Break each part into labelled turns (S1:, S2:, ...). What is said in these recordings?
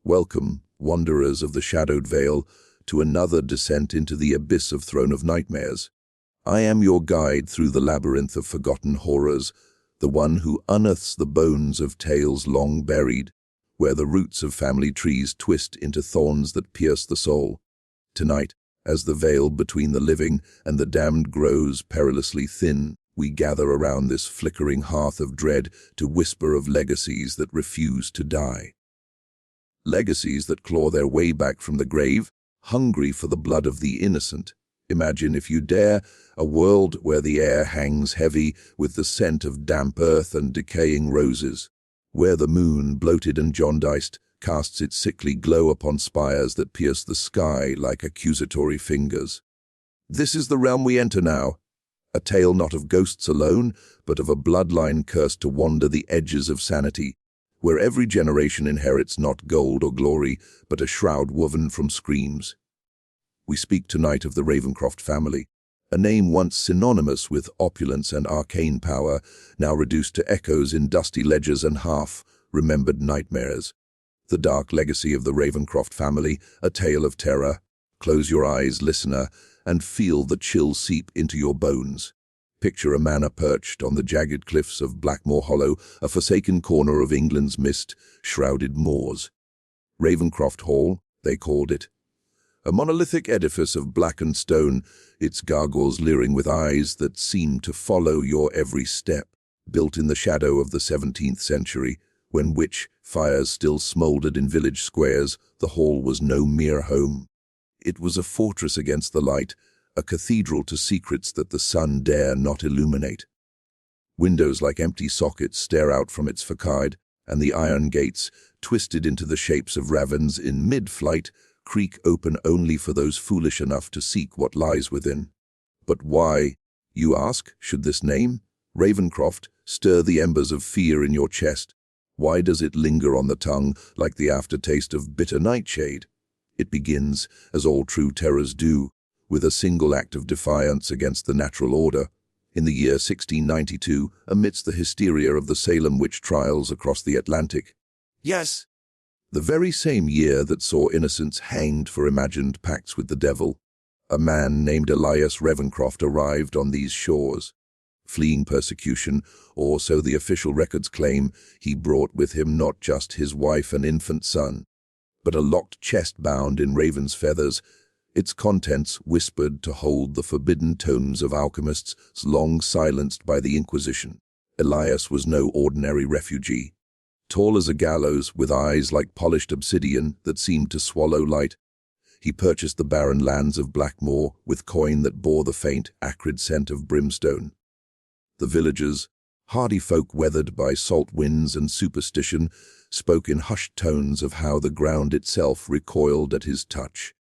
S1: Welcome, wanderers of the shadowed vale, to another descent into the abyss of Throne of Nightmares. I am your guide through the labyrinth of forgotten horrors, the one who unearths the bones of tales long buried, where the roots of family trees twist into thorns that pierce the soul. Tonight, as the veil between the living and the damned grows perilously thin, we gather around this flickering hearth of dread to whisper of legacies that refuse to die. Legacies that claw their way back from the grave, hungry for the blood of the innocent. Imagine, if you dare, a world where the air hangs heavy with the scent of damp earth and decaying roses, where the moon, bloated and jaundiced, casts its sickly glow upon spires that pierce the sky like accusatory fingers. This is the realm we enter now, a tale not of ghosts alone, but of a bloodline cursed to wander the edges of sanity, where every generation inherits not gold or glory, but a shroud woven from screams. We speak tonight of the Ravencroft family, a name once synonymous with opulence and arcane power, now reduced to echoes in dusty ledgers and half-remembered nightmares. The dark legacy of the Ravencroft family, a tale of terror. Close your eyes, listener, and feel the chill seep into your bones. Picture a manor perched on the jagged cliffs of Blackmoor Hollow, a forsaken corner of England's mist-shrouded moors. Ravencroft Hall, they called it. A monolithic edifice of blackened stone, its gargoyles leering with eyes that seem to follow your every step. Built in the shadow of the 17th century, when witch fires still smouldered in village squares, the hall was no mere home. It was a fortress against the light, a cathedral to secrets that the sun dare not illuminate. Windows like empty sockets stare out from its facade, and the iron gates, twisted into the shapes of ravens in mid-flight, creak open only for those foolish enough to seek what lies within. But why, you ask, should this name, Ravencroft, stir the embers of fear in your chest? Why does it linger on the tongue like the aftertaste of bitter nightshade? It begins, as all true terrors do, with a single act of defiance against the natural order. In the year 1692, amidst the hysteria of the Salem witch trials across the Atlantic. Yes, the very same year that saw innocents hanged for imagined pacts with the devil, a man named Elias Ravencroft arrived on these shores. Fleeing persecution, or so the official records claim, he brought with him not just his wife and infant son, but a locked chest bound in raven's feathers, its contents whispered to hold the forbidden tomes of alchemists long silenced by the Inquisition. Elias was no ordinary refugee. Tall as a gallows, with eyes like polished obsidian that seemed to swallow light, he purchased the barren lands of Blackmoor with coin that bore the faint, acrid scent of brimstone. The villagers, hardy folk weathered by salt winds and superstition, spoke in hushed tones of how the ground itself recoiled at his touch.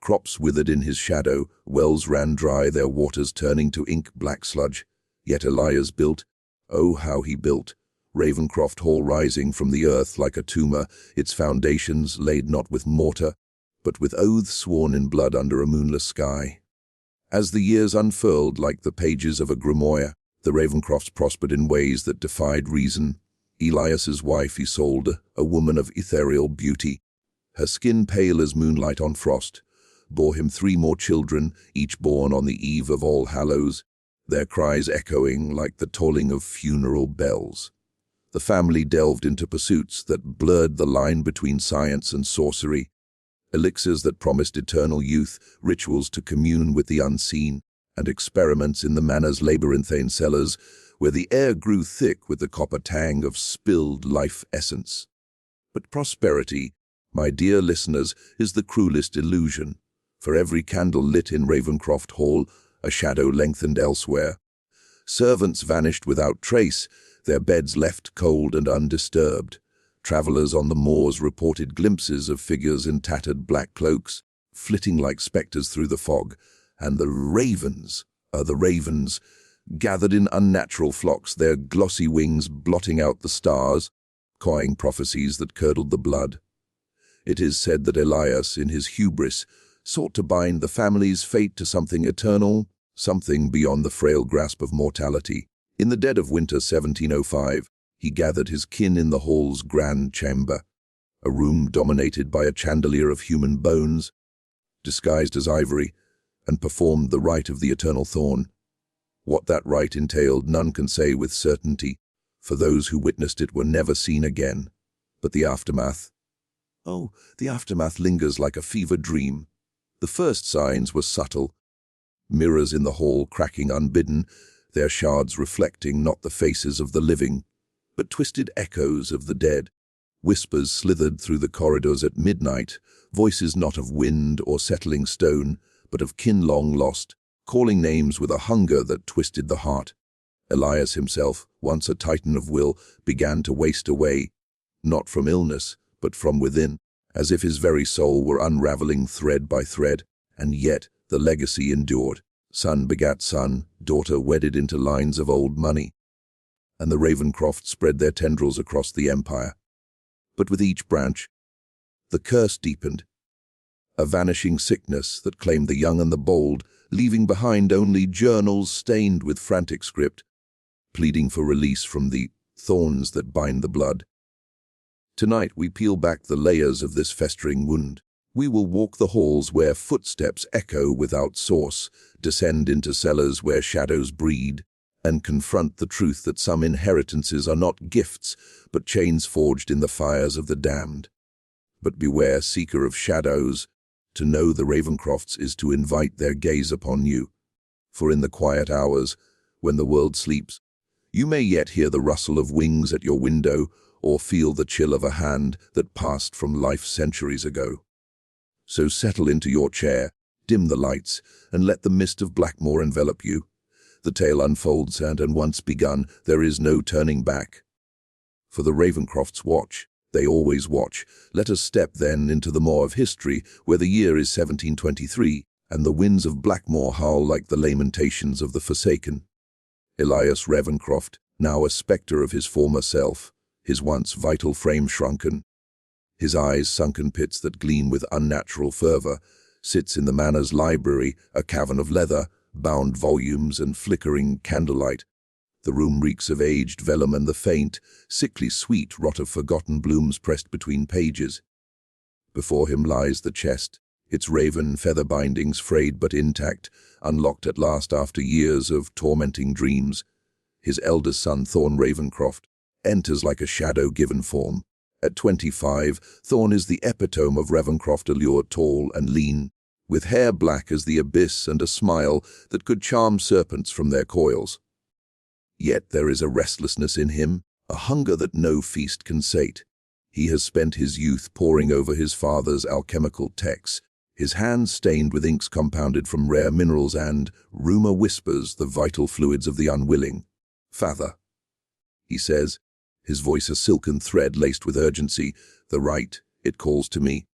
S1: Crops withered in his shadow, wells ran dry, their waters turning to ink-black sludge. Yet Elias built, oh how he built, Ravencroft Hall rising from the earth like a tumor, its foundations laid not with mortar, but with oaths sworn in blood under a moonless sky. As the years unfurled like the pages of a grimoire, the Ravencrofts prospered in ways that defied reason. Elias's wife Isolde, a woman of ethereal beauty, her skin pale as moonlight on frost, bore him 3 more children, each born on the eve of All Hallows, their cries echoing like the tolling of funeral bells. The family delved into pursuits that blurred the line between science and sorcery, elixirs that promised eternal youth, rituals to commune with the unseen, and experiments in the manor's labyrinthine cellars, where the air grew thick with the copper tang of spilled life essence. But prosperity, my dear listeners, is the cruelest illusion. For every candle lit in Ravencroft Hall, a shadow lengthened elsewhere. Servants vanished without trace, their beds left cold and undisturbed. Travelers on the moors reported glimpses of figures in tattered black cloaks, flitting like spectres through the fog, and the ravens, gathered in unnatural flocks, their glossy wings blotting out the stars, cawing prophecies that curdled the blood. It is said that Elias, in his hubris, sought to bind the family's fate to something eternal, something beyond the frail grasp of mortality. In the dead of winter 1705, he gathered his kin in the hall's grand chamber. a room dominated by a chandelier of human bones, disguised as ivory, and performed the rite of the eternal thorn. What that rite entailed none can say with certainty, for those who witnessed it were never seen again. But the aftermath? Oh, the aftermath lingers like a fever dream. The first signs were subtle. Mirrors in the hall cracking unbidden, their shards reflecting not the faces of the living, but twisted echoes of the dead. Whispers slithered through the corridors at midnight, voices not of wind or settling stone, but of kin long lost, calling names with a hunger that twisted the heart. Elias himself, once a titan of will, began to waste away, not from illness, but from within, as if his very soul were unraveling thread by thread, and yet the legacy endured. Son begat son, daughter wedded into lines of old money, and the Ravencroft spread their tendrils across the empire. But with each branch, the curse deepened, a vanishing sickness that claimed the young and the bold, leaving behind only journals stained with frantic script, pleading for release from the thorns that bind the blood. Tonight we peel back the layers of this festering wound. We will walk the halls where footsteps echo without source, descend into cellars where shadows breed, and confront the truth that some inheritances are not gifts, but chains forged in the fires of the damned. But beware, seeker of shadows, to know the Ravencrofts is to invite their gaze upon you. For in the quiet hours, when the world sleeps, you may yet hear the rustle of wings at your window, or feel the chill of a hand that passed from life centuries ago. So settle into your chair, dim the lights, and let the mist of Blackmoor envelop you. The tale unfolds, and once begun, there is no turning back. For the Ravencrofts watch, they always watch. Let us step then into the maw of history, where the year is 1723, and the winds of Blackmoor howl like the lamentations of the forsaken. Elias Ravencroft, now a spectre of his former self, his once vital frame shrunken, his eyes sunken pits that gleam with unnatural fervor, sits in the manor's library, a cavern of leather, bound volumes and flickering candlelight. The room reeks of aged vellum and the faint, sickly sweet rot of forgotten blooms pressed between pages. Before him lies the chest, its raven feather bindings frayed but intact, unlocked at last after years of tormenting dreams. His eldest son, Thorn Ravencroft, enters like a shadow given form. At 25, Thorn is the epitome of Ravencroft allure, tall and lean, with hair black as the abyss and a smile that could charm serpents from their coils. Yet there is a restlessness in him, a hunger that no feast can sate. He has spent his youth poring over his father's alchemical texts, his hands stained with inks compounded from rare minerals and, rumor whispers, the vital fluids of the unwilling. "Father," he says, his voice a silken thread laced with urgency, "the right, it calls to me."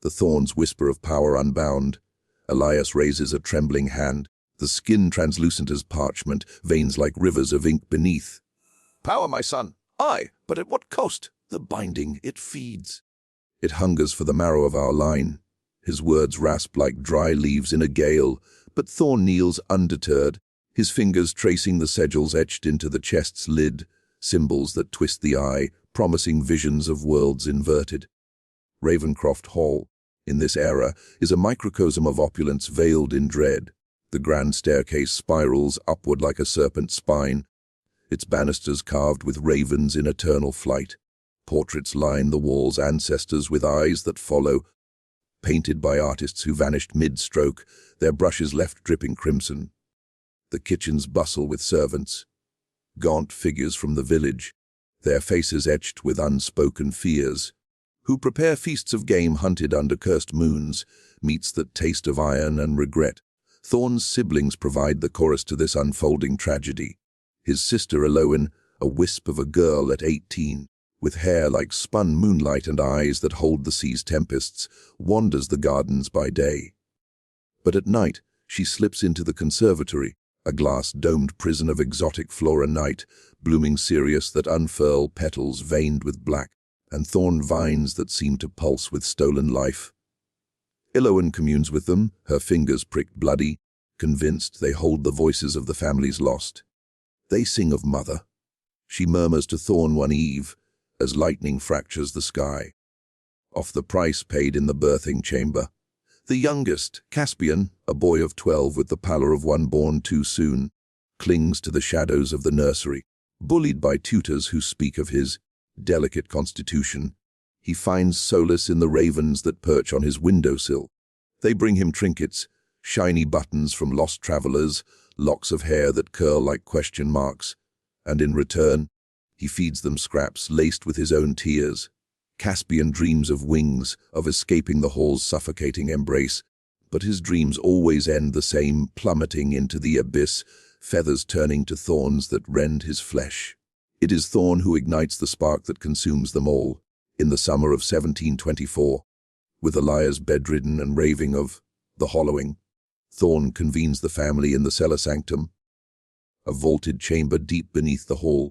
S1: The thorns whisper of power unbound. Elias raises a trembling hand, the skin translucent as parchment, veins like rivers of ink beneath. "Power, my son, aye, but at what cost? The binding, it feeds. It hungers for the marrow of our line." His words rasp like dry leaves in a gale, but Thorn kneels undeterred, his fingers tracing the sigils etched into the chest's lid, symbols that twist the eye, promising visions of worlds inverted. Ravencroft Hall, in this era, is a microcosm of opulence veiled in dread. The grand staircase spirals upward like a serpent's spine, its banisters carved with ravens in eternal flight. Portraits line the walls, ancestors with eyes that follow, painted by artists who vanished mid-stroke, their brushes left dripping crimson. The kitchens bustle with servants, gaunt figures from the village, their faces etched with unspoken fears, who prepare feasts of game hunted under cursed moons, meats that taste of iron and regret. Thorn's siblings provide the chorus to this unfolding tragedy. His sister Elowen, a wisp of a girl at 18, with hair like spun moonlight and eyes that hold the sea's tempests, wanders the gardens by day. But at night, she slips into the conservatory, a glass-domed prison of exotic flora night, blooming cereus that unfurl petals veined with black, and thorn vines that seem to pulse with stolen life. Elowen communes with them, her fingers pricked bloody, convinced they hold the voices of the families lost. They sing of mother. She murmurs to Thorn one eve, as lightning fractures the sky. off the price paid in the birthing chamber. The youngest, Caspian, a boy of 12 with the pallor of one born too soon, clings to the shadows of the nursery. Bullied by tutors who speak of his delicate constitution, he finds solace in the ravens that perch on his windowsill. They bring him trinkets, shiny buttons from lost travelers, locks of hair that curl like question marks, and in return, he feeds them scraps laced with his own tears. Caspian dreams of wings, of escaping the hall's suffocating embrace, but his dreams always end the same, plummeting into the abyss, feathers turning to thorns that rend his flesh. It is Thorn who ignites the spark that consumes them all. In the summer of 1724, with Elias bedridden and raving of the hollowing, Thorn convenes the family in the cellar sanctum, a vaulted chamber deep beneath the hall,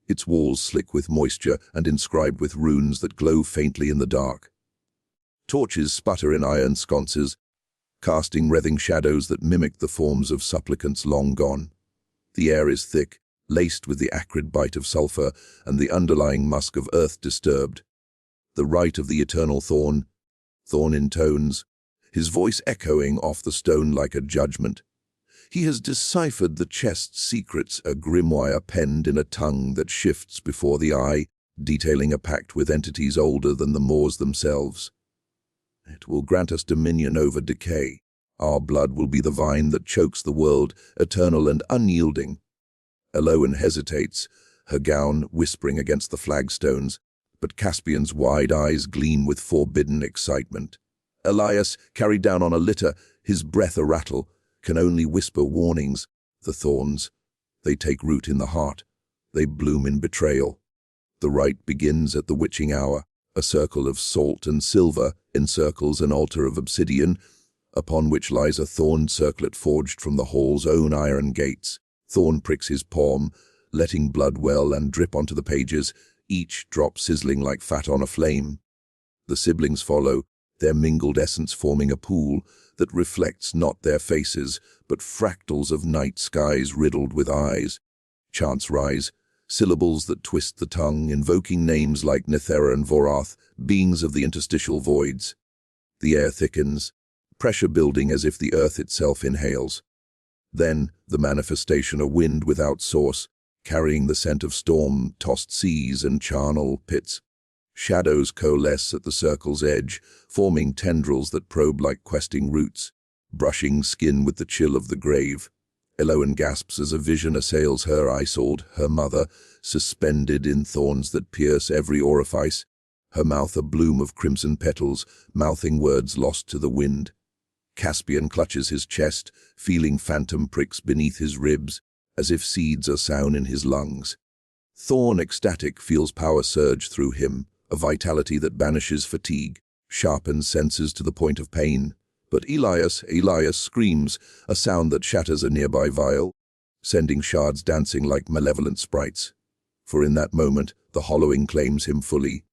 S1: its walls slick with moisture and inscribed with runes that glow faintly in the dark. Torches sputter in iron sconces, casting writhing shadows that mimic the forms of supplicants long gone. The air is thick, laced with the acrid bite of sulphur and the underlying musk of earth disturbed. The rite of the eternal Thorn intones, his voice echoing off the stone like a judgment. He has deciphered the chest's secrets, a grimoire penned in a tongue that shifts before the eye, detailing a pact with entities older than the Moors themselves. It will grant us dominion over decay. Our blood will be the vine that chokes the world, eternal and unyielding. Eloan hesitates, her gown whispering against the flagstones, but Caspian's wide eyes gleam with forbidden excitement. Elias, carried down on a litter, his breath a rattle, can only whisper warnings. The thorns, they take root in the heart. They bloom in betrayal. The rite begins at the witching hour. A circle of salt and silver encircles an altar of obsidian, upon which lies a thorn circlet forged from the hall's own iron gates. Thorn pricks his palm, letting blood well and drip onto the pages, each drop sizzling like fat on a flame. The siblings follow, their mingled essence forming a pool that reflects not their faces, but fractals of night skies riddled with eyes. Chants rise, syllables that twist the tongue, invoking names like Nethera and Vorath, beings of the interstitial voids. The air thickens, pressure building as if the earth itself inhales. Then, the manifestation, a wind without source, carrying the scent of storm-tossed seas and charnel pits. Shadows coalesce at the circle's edge, forming tendrils that probe like questing roots, brushing skin with the chill of the grave. Eloan gasps as a vision assails her, Isolde, her mother, suspended in thorns that pierce every orifice, her mouth a bloom of crimson petals, mouthing words lost to the wind. Caspian clutches his chest, feeling phantom pricks beneath his ribs, as if seeds are sown in his lungs. Thorn, ecstatic, feels power surge through him, a vitality that banishes fatigue, sharpens senses to the point of pain. But Elias screams, a sound that shatters a nearby vial, sending shards dancing like malevolent sprites. For in that moment, the hollowing claims him fully.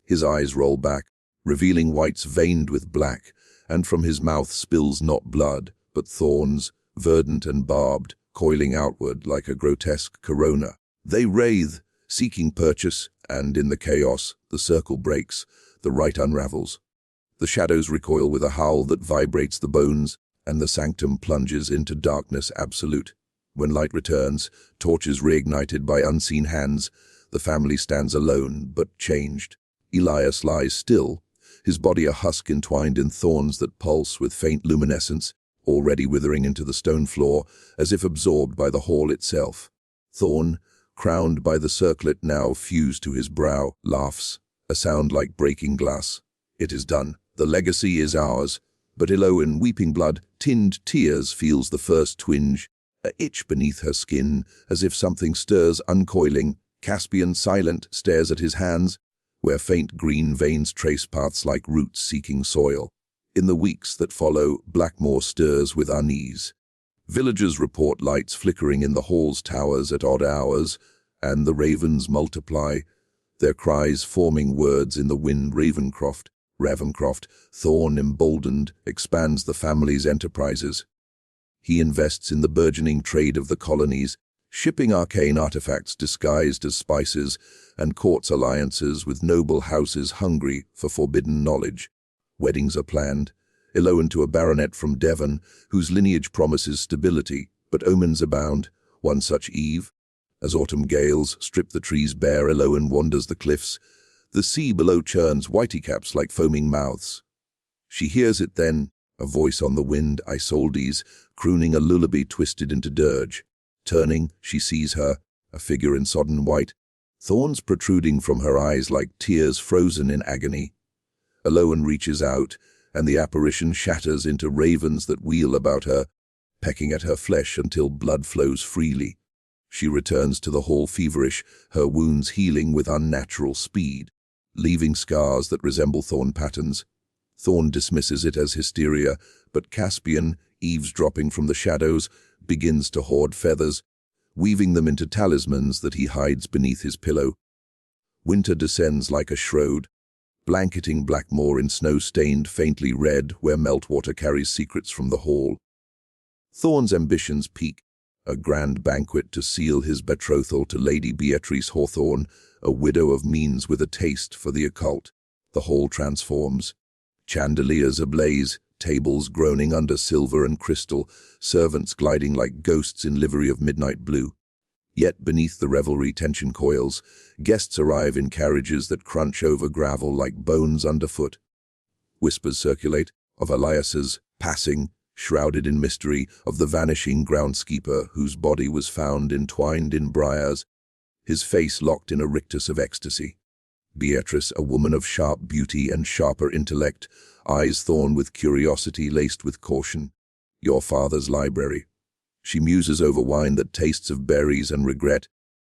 S1: His eyes roll back, revealing whites veined with black, and from his mouth spills not blood, but thorns, verdant and barbed, coiling outward like a grotesque corona. They writhe, seeking purchase, and in the chaos, the circle breaks, the rite unravels. The shadows recoil with a howl that vibrates the bones, and the sanctum plunges into darkness absolute. When light returns, torches reignited by unseen hands, the family stands alone, but changed. Elias lies still, his body a husk entwined in thorns that pulse with faint luminescence, already withering into the stone floor, as if absorbed by the hall itself. Thorn, crowned by the circlet now fused to his brow, laughs, a sound like breaking glass. It is done. The legacy is ours. But Eloan, weeping blood-tinged tears, feels the first twinge, a itch beneath her skin, as if something stirs uncoiling. Caspian, silent, stares at his hands, where faint green veins trace paths like roots seeking soil. In the weeks that follow, Blackmoor stirs with unease. Villagers report lights flickering in the hall's towers at odd hours, and the ravens multiply, their cries forming words in the wind. Ravencroft, Thorn emboldened, expands the family's enterprises. He invests in the burgeoning trade of the colonies, shipping arcane artifacts disguised as spices, and courts alliances with noble houses hungry for forbidden knowledge. Weddings are planned, Elowen to a baronet from Devon, whose lineage promises stability, but omens abound. One such eve, as autumn gales strip the trees bare, Elowen wanders the cliffs. The sea below churns whitecaps like foaming mouths. She hears it then, a voice on the wind, Isolde's, crooning a lullaby twisted into dirge. Turning, she sees her, a figure in sodden white, thorns protruding from her eyes like tears frozen in agony. Elowen reaches out, and the apparition shatters into ravens that wheel about her, pecking at her flesh until blood flows freely. She returns to the hall feverish, her wounds healing with unnatural speed, leaving scars that resemble thorn patterns. Thorn dismisses it as hysteria, but Caspian, eavesdropping from the shadows, begins to hoard feathers, weaving them into talismans that he hides beneath his pillow. Winter descends like a shroud, blanketing Blackmoor in snow-stained, faintly red, where meltwater carries secrets from the hall. Thorn's ambitions peak, a grand banquet to seal his betrothal to Lady Beatrice Hawthorne, a widow of means with a taste for the occult. The hall transforms. Chandeliers ablaze, tables groaning under silver and crystal, servants gliding like ghosts in livery of midnight blue. Yet beneath the revelry tension coils, guests arrive in carriages that crunch over gravel like bones underfoot. Whispers circulate of Elias's passing, shrouded in mystery, of the vanishing groundskeeper whose body was found entwined in briars, his face locked in a rictus of ecstasy. Beatrice, a woman of sharp beauty and sharper intellect, eyes Thorn with curiosity laced with caution. Your father's library. She muses over wine that tastes of berries and regret.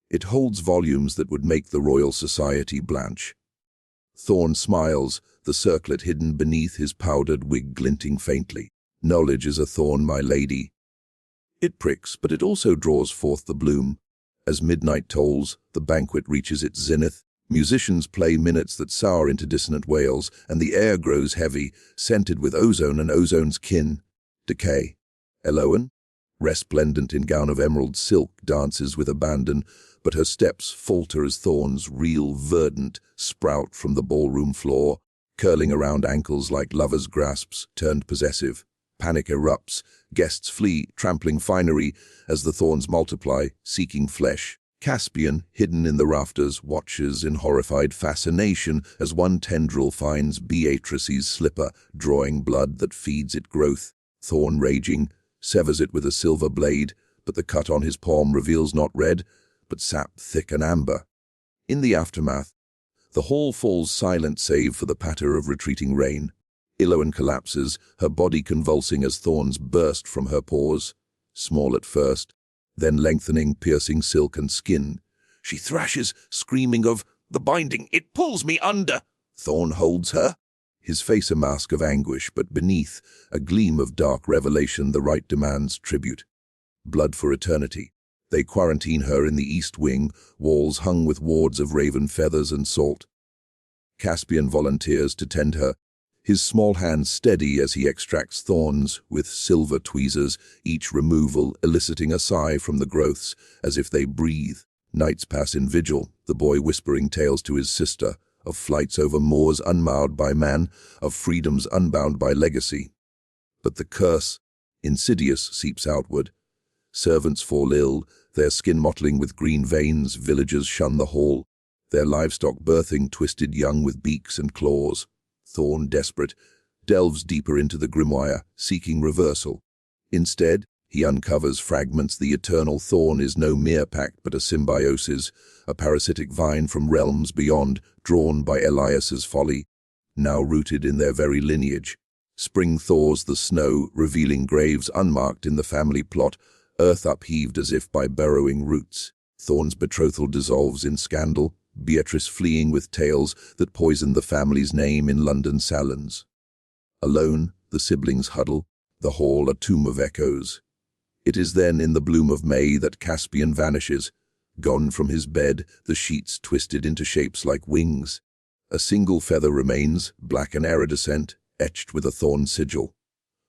S1: It holds volumes that would make the Royal Society blanch. Thorn smiles, the circlet hidden beneath his powdered wig glinting faintly. Knowledge is a thorn, my lady. It pricks, but it also draws forth the bloom. As midnight tolls, the banquet reaches its zenith. Musicians play minutes that sour into dissonant wails, and the air grows heavy, scented with ozone and ozone's kin. Decay. Elowen, resplendent in gown of emerald silk, dances with abandon, but her steps falter as thorns, real verdant, sprout from the ballroom floor, curling around ankles like lovers' grasps, turned possessive. Panic erupts, guests flee, trampling finery, as the thorns multiply, seeking flesh. Caspian, hidden in the rafters, watches in horrified fascination as one tendril finds Beatrice's slipper, drawing blood that feeds it growth. Thorn, raging, severs it with a silver blade, but the cut on his palm reveals not red, but sap thick and amber. In the aftermath, the hall falls silent save for the patter of retreating rain. Elowen collapses, her body convulsing as thorns burst from her paws, small at first, then lengthening, piercing silk and skin. She thrashes, screaming of, "The binding, it pulls me under!" Thorn holds her, his face a mask of anguish, but beneath, a gleam of dark revelation. The rite demands tribute. Blood for eternity. They quarantine her in the east wing, walls hung with wards of raven feathers and salt. Caspian volunteers to tend her, his small hands steady as he extracts thorns with silver tweezers, each removal eliciting a sigh from the growths, as if they breathe. Nights pass in vigil, the boy whispering tales to his sister, of flights over moors unmarred by man, of freedoms unbound by legacy. But the curse, insidious, seeps outward. Servants fall ill, their skin mottling with green veins. Villagers shun the hall, their livestock birthing twisted young with beaks and claws. Thorn, desperate, delves deeper into the grimoire, seeking reversal. Instead, he uncovers fragments. The eternal thorn is no mere pact but a symbiosis, a parasitic vine from realms beyond, drawn by Elias's folly, now rooted in their very lineage. Spring thaws the snow, revealing graves unmarked in the family plot, earth upheaved as if by burrowing roots. Thorn's betrothal dissolves in scandal, Beatrice fleeing with tales that poison the family's name in London salons. Alone, the siblings huddle, the hall a tomb of echoes. It is then in the bloom of May that Caspian vanishes, gone from his bed, the sheets twisted into shapes like wings. A single feather remains, black and iridescent, etched with a thorn sigil.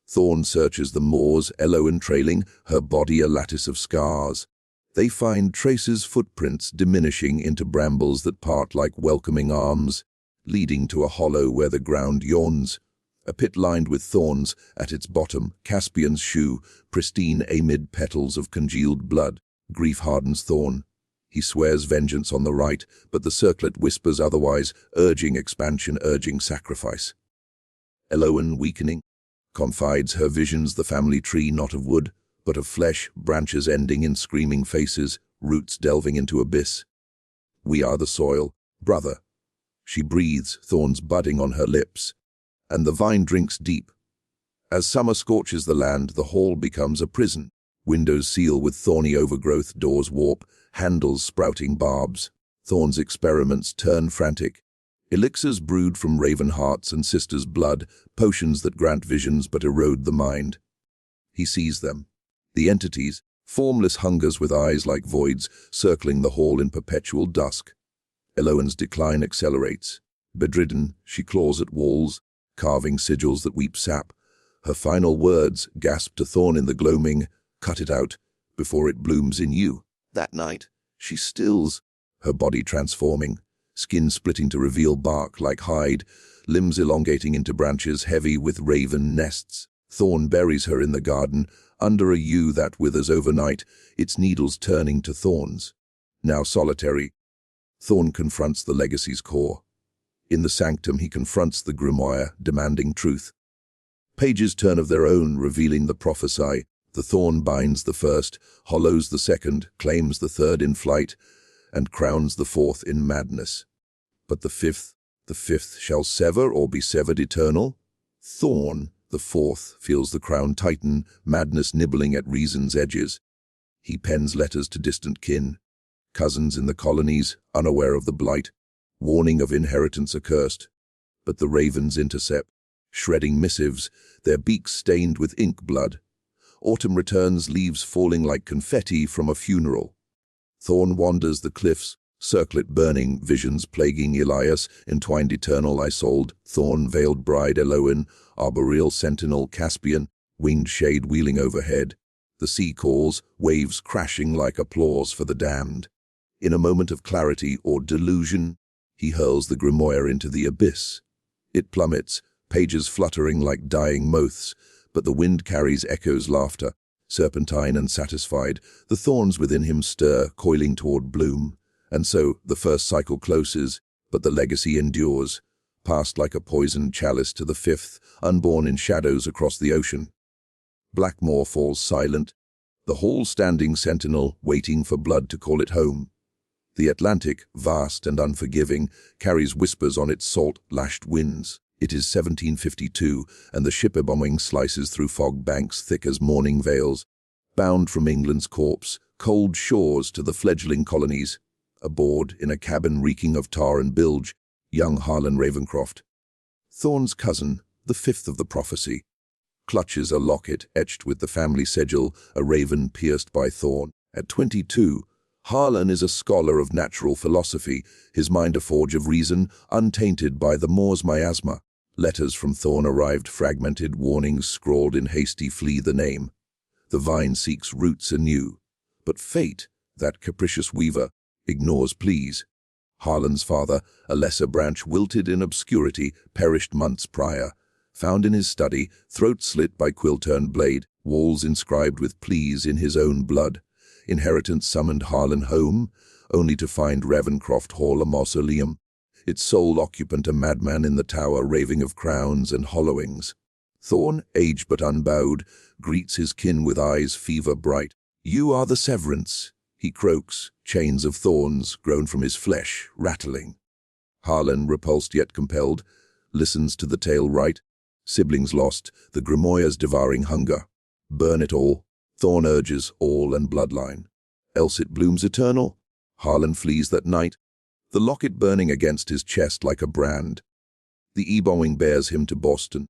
S1: Thorn searches the moors, Elowen trailing, her body a lattice of scars. They find Trace's footprints diminishing into brambles that part like welcoming arms, leading to a hollow where the ground yawns. A pit lined with thorns, at its bottom, Caspian's shoe, pristine amid petals of congealed blood. Grief hardens Thorn. He swears vengeance on the right, but the circlet whispers otherwise, urging expansion, urging sacrifice. Elowen, weakening, confides her visions the family tree not of wood, but of flesh, branches ending in screaming faces, roots delving into abyss. We are the soil, brother. She breathes, thorns budding on her lips, and the vine drinks deep. As summer scorches the land, the hall becomes a prison. Windows seal with thorny overgrowth, doors warp, handles sprouting barbs. Thorn's experiments turn frantic. Elixirs brewed from raven hearts and sisters' blood, potions that grant visions but erode the mind. He sees them. The entities, formless hungers with eyes like voids, circling the hall in perpetual dusk. Elowen's decline accelerates. Bedridden, she claws at walls, carving sigils that weep sap. Her final words, gasp to Thorn in the gloaming, cut it out, before it blooms in you. That night, she stills, her body transforming, skin splitting to reveal bark like hide, limbs elongating into branches heavy with raven nests. Thorn buries her in the garden, under a yew that withers overnight, its needles turning to thorns. Now solitary, Thorn confronts the legacy's core. In the sanctum he confronts the grimoire, demanding truth. Pages turn of their own, revealing the prophecy. The thorn binds the first, hollows the second, claims the third in flight, and crowns the fourth in madness. But the fifth shall sever or be severed eternal? Thorn, the fourth, feels the crown tighten, madness nibbling at reason's edges. He pens letters to distant kin, cousins in the colonies, unaware of the blight, warning of inheritance accursed. But the ravens intercept, shredding missives, their beaks stained with ink blood. Autumn returns, leaves falling like confetti from a funeral. Thorn wanders the cliffs, circlet burning, visions plaguing Elias, entwined eternal Isolde, thorn veiled bride Elowen, arboreal sentinel Caspian, winged shade wheeling overhead. The sea calls, waves crashing like applause for the damned. In a moment of clarity or delusion, he hurls the grimoire into the abyss. It plummets, pages fluttering like dying moths, but the wind carries echoes laughter. Serpentine and satisfied, the thorns within him stir, coiling toward bloom. And so the first cycle closes, but the legacy endures, passed like a poisoned chalice to the fifth, unborn in shadows across the ocean. Blackmore falls silent, the hall standing sentinel, waiting for blood to call it home. The Atlantic, vast and unforgiving, carries whispers on its salt-lashed winds. It is 1752, and the ship bombing slices through fog banks thick as morning veils. Bound from England's corpse, cold shores to the fledgling colonies. Aboard, in a cabin reeking of tar and bilge, young Harlan Ravencroft. Thorn's cousin, the fifth of the prophecy, clutches a locket etched with the family sigil, a raven pierced by thorn. At 22, Harlan is a scholar of natural philosophy, his mind a forge of reason, untainted by the Moor's miasma. Letters from Thorn arrived fragmented, warnings scrawled in hasty flee the name. The vine seeks roots anew, but fate, that capricious weaver, ignores pleas. Harlan's father, a lesser branch wilted in obscurity, perished months prior. Found in his study, throat slit by quill-turned blade, walls inscribed with pleas in his own blood. Inheritance summoned Harlan home, only to find Ravencroft Hall a mausoleum, its sole occupant a madman in the tower raving of crowns and hollowings. Thorn, aged but unbowed, greets his kin with eyes fever bright. "You are the severance," he croaks, chains of thorns grown from his flesh, rattling. Harlan, repulsed yet compelled, listens to the tale right. Siblings lost, the grimoire's devouring hunger. Burn it all. Thorn urges all and bloodline. Else it blooms eternal. Harlan flees that night, the locket burning against his chest like a brand. The e-bombing bears him to Boston,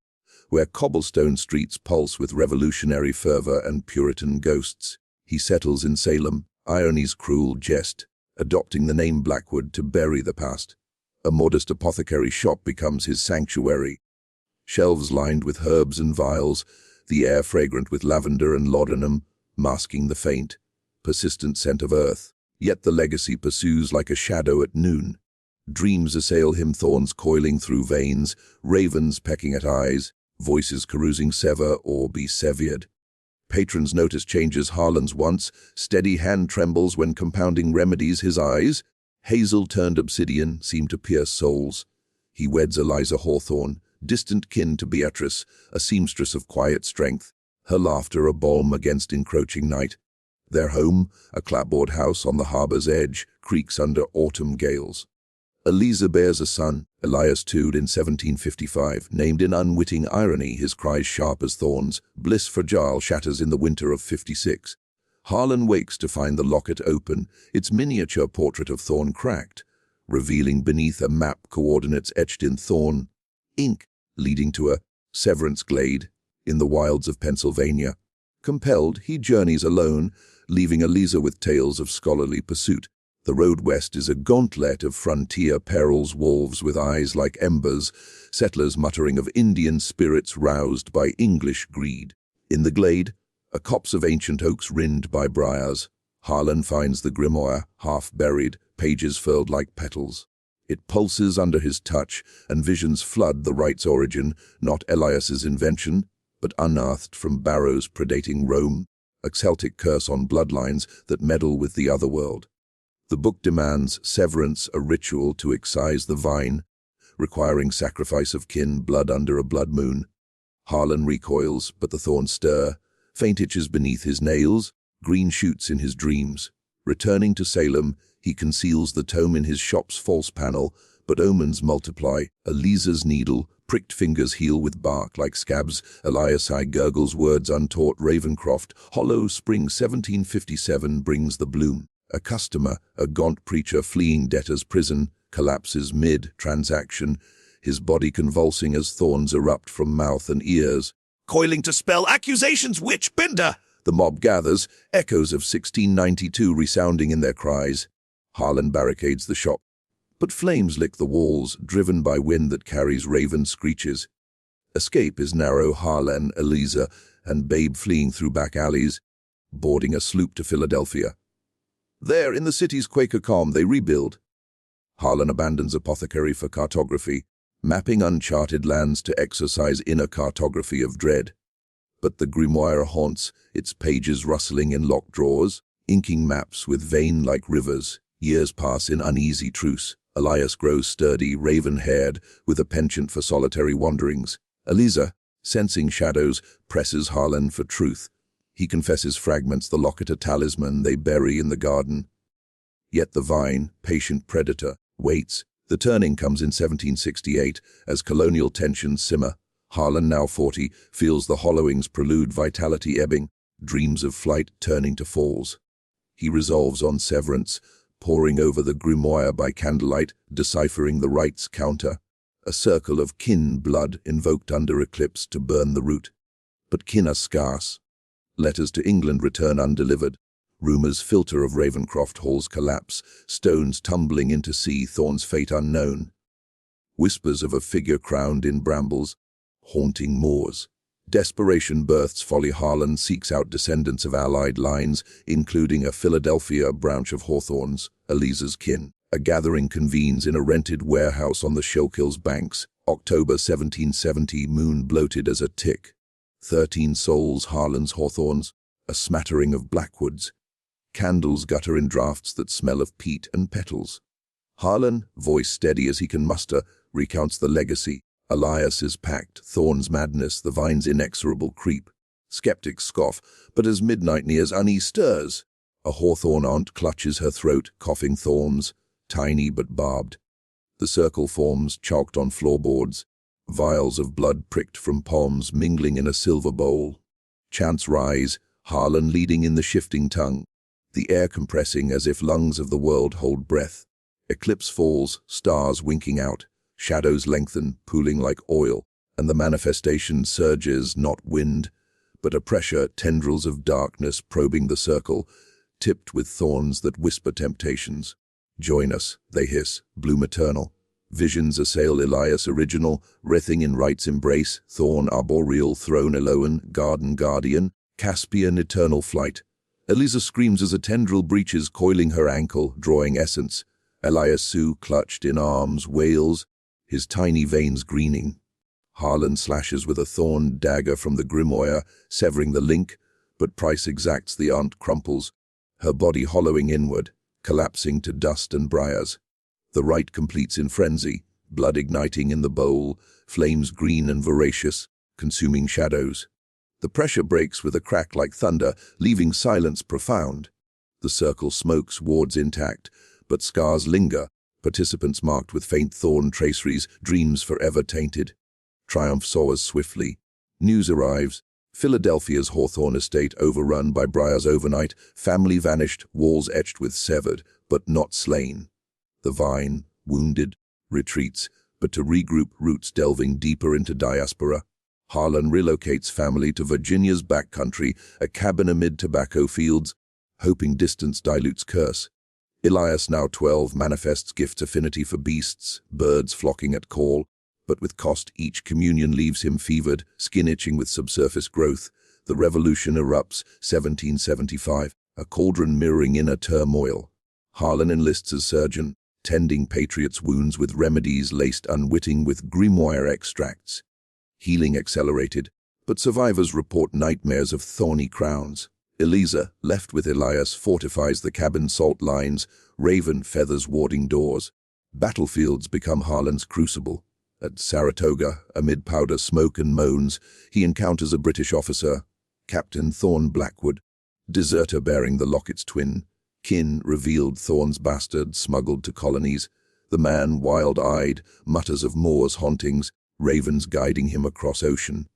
S1: where cobblestone streets pulse with revolutionary fervor and Puritan ghosts. He settles in Salem, irony's cruel jest, adopting the name Blackwood to bury the past. A modest apothecary shop becomes his sanctuary. Shelves lined with herbs and vials, the air fragrant with lavender and laudanum, masking the faint. persistent scent of earth. Yet the legacy pursues like a shadow at noon. Dreams assail him, thorns coiling through veins, ravens pecking at eyes, voices carousing sever or be severed. Patrons notice changes Harlan's once, steady hand trembles when compounding remedies his eyes. Hazel turned obsidian seem to pierce souls. He weds Eliza Hawthorne, distant kin to Beatrice, a seamstress of quiet strength, her laughter a balm against encroaching night. Their home, a clapboard house on the harbor's edge, creaks under autumn gales. Eliza bears a son, Elias Tood, in 1755, named in unwitting irony, his cries sharp as thorns. Bliss fragile shatters in the winter of 56. Harlan wakes to find the locket open, its miniature portrait of Thorne cracked, revealing beneath a map coordinates etched in Thorne ink, leading to a severance glade in the wilds of Pennsylvania. Compelled, he journeys alone, leaving Eliza with tales of scholarly pursuit. The road west is a gauntlet of frontier perils, wolves with eyes like embers, settlers muttering of Indian spirits roused by English greed. In the glade, a copse of ancient oaks rimmed by briars. Harlan finds the grimoire, half buried, pages furled like petals. It pulses under his touch, and visions flood the rite's origin, not Elias's invention, but unearthed from barrows predating Rome, a Celtic curse on bloodlines that meddle with the other world. The book demands severance, a ritual to excise the vine, requiring sacrifice of kin, blood under a blood moon. Harlan recoils, but the thorns stir, faint itches beneath his nails, green shoots in his dreams. Returning to Salem, he conceals the tome in his shop's false panel, but omens multiply. Eliza's needle, pricked fingers heal with bark like scabs. Elias I gurgles words untaught. Ravencroft, hollow spring 1757 brings the bloom. A customer, a gaunt preacher fleeing debtor's prison, collapses mid-transaction, his body convulsing as thorns erupt from mouth and ears.
S2: Coiling to spell accusations, witch bender!
S1: The mob gathers, echoes of 1692 resounding in their cries. Harlan barricades the shop, but flames lick the walls, driven by wind that carries raven screeches. Escape is narrow. Harlan, Eliza, and Babe fleeing through back alleys, boarding a sloop to Philadelphia. There, in the city's Quaker calm, they rebuild. Harlan abandons apothecary for cartography, mapping uncharted lands to exercise inner cartography of dread. But the grimoire haunts, its pages rustling in locked drawers, inking maps with vein like rivers. Years pass in uneasy truce. Elias grows sturdy, raven-haired, with a penchant for solitary wanderings. Eliza, sensing shadows, presses Harlan for truth. He confesses fragments, the locket a talisman they bury in the garden. Yet the vine, patient predator, waits. The turning comes in 1768, as colonial tensions simmer. Harlan, now 40, feels the hollowings prelude, vitality ebbing, dreams of flight turning to falls. He resolves on severance, poring over the grimoire by candlelight, deciphering the rite's counter. A circle of kin blood invoked under eclipse to burn the root. But kin are scarce. Letters to England return undelivered. Rumours filter of Ravencroft halls collapse, stones tumbling into sea, Thorne's fate unknown. Whispers of a figure crowned in brambles, haunting moors. Desperation births folly. Harlan seeks out descendants of allied lines, including a Philadelphia branch of Hawthorne's, Eliza's kin. A gathering convenes in a rented warehouse on the Schuylkill's banks. October 1770, moon bloated as a tick. 13 souls, Harlan's Hawthorne's, a smattering of Blackwoods. Candles gutter in draughts that smell of peat and petals. Harlan, voice steady as he can muster, recounts the legacy. Elias is packed, Thorne's madness, the vine's inexorable creep. Skeptics scoff, but as midnight nears, unease stirs. A Hawthorne aunt clutches her throat, coughing thorns, tiny but barbed. The circle forms, chalked on floorboards. Vials of blood pricked from palms mingling in a silver bowl. Chants rise, Harlan leading in the shifting tongue, the air compressing as if lungs of the world hold breath. Eclipse falls, stars winking out, shadows lengthen, pooling like oil, and the manifestation surges, not wind, but a pressure, tendrils of darkness probing the circle, tipped with thorns that whisper temptations. Join us, they hiss, bloom eternal. Visions assail Elias original, writhing in rite's embrace, Thorne arboreal, throne Eloan, garden guardian, Caspian eternal flight. Eliza screams as a tendril breaches, coiling her ankle, drawing essence. Elias Sue, clutched in arms, wails, his tiny veins greening. Harlan slashes with a thorn dagger from the grimoire, severing the link, but Price exacts. The aunt crumples, her body hollowing inward, collapsing to dust and briars. The rite completes in frenzy, blood igniting in the bowl, flames green and voracious, consuming shadows. The pressure breaks with a crack like thunder, leaving silence profound. The circle smokes, wards intact, but scars linger, participants marked with faint thorn traceries, dreams forever tainted. Triumph soars swiftly. News arrives. Philadelphia's Hawthorne estate overrun by briars overnight, family vanished, walls etched with severed, but not slain. The vine, wounded, retreats, but to regroup, roots delving deeper into diaspora. Harlan relocates family to Virginia's backcountry, a cabin amid tobacco fields, hoping distance dilutes curse. Elias, now 12, manifests gift's affinity for beasts, birds flocking at call, but with cost each communion leaves him fevered, skin itching with subsurface growth. The revolution erupts, 1775, a cauldron mirroring inner turmoil. Harlan enlists as surgeon, tending patriots' wounds with remedies laced unwitting with grimoire extracts. Healing accelerated, but survivors report nightmares of thorny crowns. Eliza, left with Elias, fortifies the cabin's salt lines, raven feathers warding doors. Battlefields become Harlan's crucible. At Saratoga, amid powder smoke and moans, he encounters a British officer, Captain Thorne Blackwood, deserter bearing the Locket's twin. Kin revealed, Thorne's bastard smuggled to colonies. The man, wild-eyed, mutters of Moor's hauntings, ravens guiding him across ocean.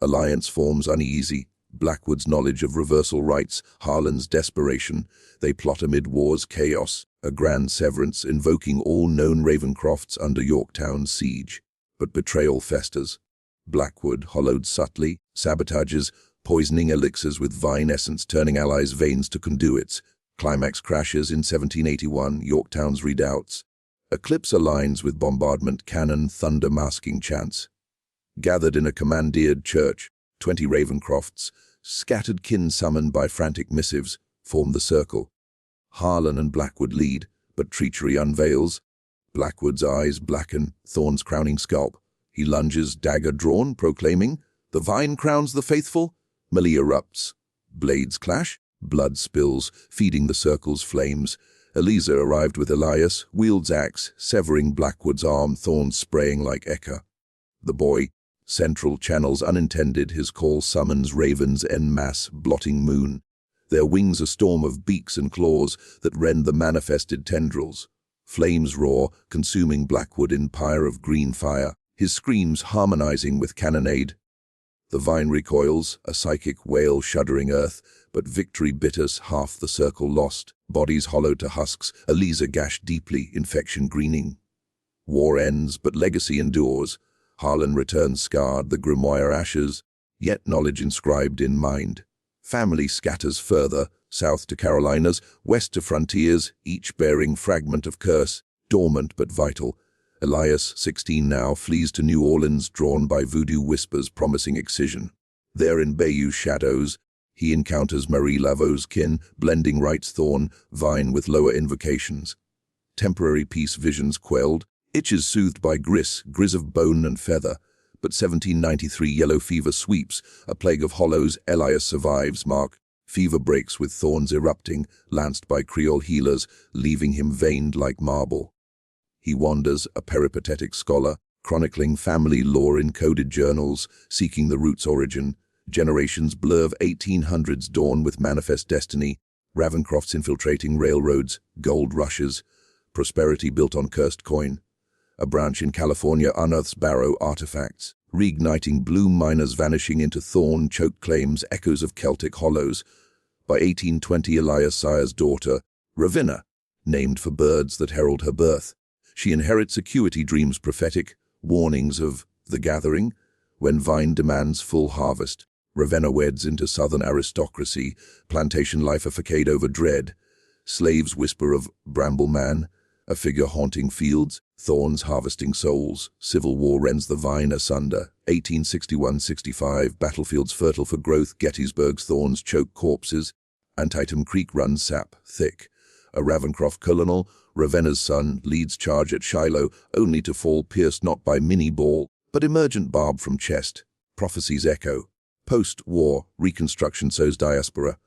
S1: Alliance forms uneasy, Blackwood's knowledge of reversal rites, Harlan's desperation. They plot amid war's chaos, a grand severance invoking all known Ravencrofts under Yorktown's siege. But betrayal festers. Blackwood, hollowed subtly, sabotages, poisoning elixirs with vine essence, turning allies' veins to conduits. Climax crashes in 1781, Yorktown's redoubts. Eclipse aligns with bombardment, cannon, thunder masking chants. Gathered in a commandeered church, 20 Ravencrofts, scattered kin summoned by frantic missives, form the circle. Harlan and Blackwood lead, but treachery unveils. Blackwood's eyes blacken, Thorne's crowning scalp. He lunges, dagger drawn, proclaiming, "The vine crowns the faithful." Melee erupts. Blades clash, blood spills, feeding the circle's flames. Eliza, arrived with Elias, wields axe, severing Blackwood's arm, Thorne spraying like Eka. The boy, central channels unintended, his call summons ravens en masse, blotting moon. Their wings a storm of beaks and claws that rend the manifested tendrils. Flames roar, consuming Blackwood in pyre of green fire, his screams harmonizing with cannonade. The vine recoils, a psychic wail shuddering earth, but victory bitters, half the circle lost, bodies hollowed to husks, Eliza gashed deeply, infection greening. War ends, but legacy endures. Harlan returns scarred, the grimoire ashes, yet knowledge inscribed in mind. Family scatters further, south to Carolinas, west to frontiers, each bearing fragment of curse, dormant but vital. Elias, 16 now, flees to New Orleans, drawn by voodoo whispers promising excision. There in Bayou's shadows, he encounters Marie Laveau's kin, blending rites Thorne, vine with lower invocations. Temporary peace visions quelled, itches soothed by grizz of bone and feather. But 1793 yellow fever sweeps, a plague of hollows. Elias survives, Mark. Fever breaks with thorns erupting, lanced by Creole healers, leaving him veined like marble. He wanders, a peripatetic scholar, chronicling family lore in coded journals, seeking the root's origin. Generations blur of 1800s dawn with manifest destiny, Ravencrofts infiltrating railroads, gold rushes, prosperity built on cursed coin. A branch in California unearths barrow artifacts, reigniting bloom miners vanishing into thorn-choked claims, echoes of Celtic hollows. By 1820, Elias sire's daughter, Ravenna, named for birds that herald her birth. She inherits acuity dreams prophetic, warnings of the gathering, when vine demands full harvest. Ravenna weds into southern aristocracy, plantation life a facade over dread. Slaves whisper of bramble man, a figure haunting fields, thorns harvesting souls. Civil war rends the vine asunder. 1861-65, battlefields fertile for growth, Gettysburg's thorns choke corpses. Antietam Creek runs sap, thick. A Ravencroft colonel, Ravenna's son, leads charge at Shiloh, only to fall pierced not by mini ball, but emergent barb from chest. Prophecies echo. Post-war, Reconstruction sows diaspora.